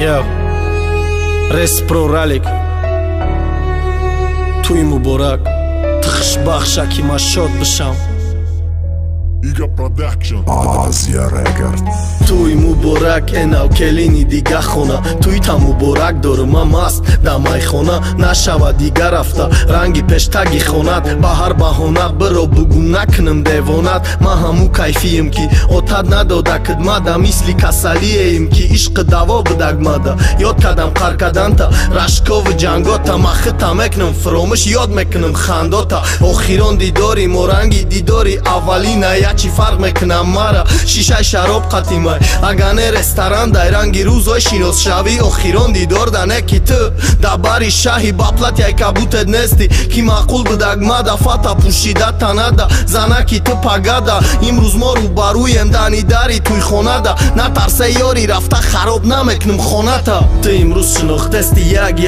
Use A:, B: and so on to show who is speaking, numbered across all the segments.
A: Yo, Respro Ralik Туи муборак Тхш бахша ки ма шод бишам
B: Iga Production
C: Asia Records
A: Туи муборак энав келини дига хона Туи та муборак дорма маст да майхона Нашава дига рафта ранги пештаги хонат Ба ҳар баҳона биро бугу накнам девонат Ма ҳаму кайфием ки отад надода кидмада Мисли касалиеем ки ишқи даво бидагмада Ёд кадам қар каданта рашкови ҷангота Ма хита мекунам фромӯш ёд мекунам хандота Охирон дидори мо ранги дидори аввалина Ячи фарқ мекунам мара шишаи шароб қатимай Ага не ресторан дай ранги рӯзой шинос шави Охирон дидор дане ки ту да бари шаҳи ба платяй кабутед нести Ки маъқул бидагмада фата пӯшида танада Зана ки ту пагада имрӯз мо рӯбарӯем дани дари тӯйхонада Натарсе ёри рафта хароб намекунам хоната Ту имрӯз шинохтести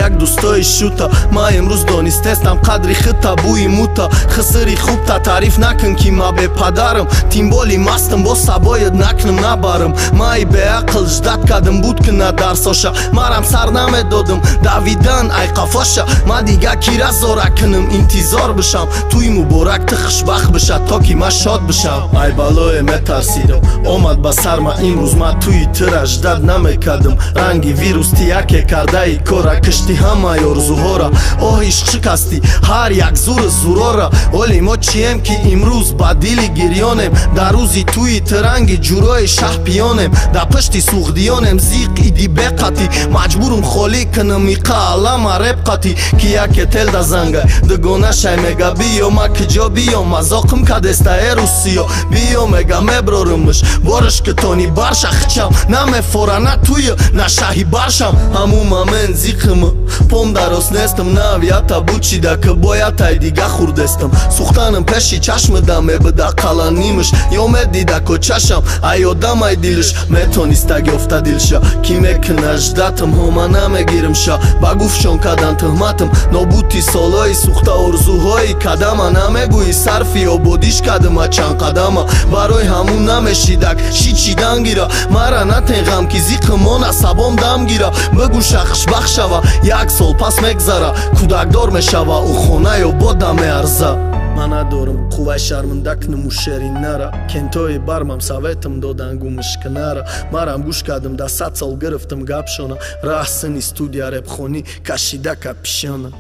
A: як дӯстои шута Ма имрӯз донистестам қадри хита бӯи мута Хисири хубта таъриф накун ки ма бепадарам Тимболи мастам бо сабояд накунам набарам Маи беақл ждат кадам буд ки на дарсоша Марам сар намедодам давидан ай қафоша Ма дига кира зора кунам интизор бишам Туи муборак ту хушбахт биша то ки ма шод бишам Ай балое метарсидам омад ба сар ма имрӯз ма туи тира ждат намекардам Ранги вирус ти яке кардаи кора Кишти ҳамаи орзуҳора Оҳ ишқ шикасти ҳар як зури зурора Оли мо чием ки имрӯз ба дили гирёнем Дар рӯзи туи тиранги ҷурои шаҳпионем Дар пишти суғдиёнем зиқ иди беқати Маҷбурум холӣ кунам иқа алама репқати Ки яке тел да зангай дугона шай мега биё ма киҷо биё мазоқим кадеста эрусиё биё мега меброрумш бориш ки тони барша хичам намефора на туи на шаҳи баршам ҳаму мамен зиқимы пом дарос нестам навията бучида ки бояд ай дига хурдестам сухтанам пеши чашмида мебида қаланимш ё медида ко чашам ай одамай дилш метониста гёфта дилша ки мекуна ждатам ҳома намегиримша ба гуфшон кадан тӯҳматам нобути солои сухта орзуҳои кадама намегӯи сарфи ободиш кадама чанд қадама барои ҳамун намешидак шичидан гира мара натеғам ки зиқи мона сабом дам гира бигӯ шахшбах шава як сол пас мегзара кӯдакдор мешава ӯ хона ё бода меарза Ма надорам қувваи шарминда кунам ӯ шеринара кентои бармам советам додан гумишкинара марам гӯш кардам да 100 сол гирифтам гапшона раҳсини студия репхонӣ кашида ка пишона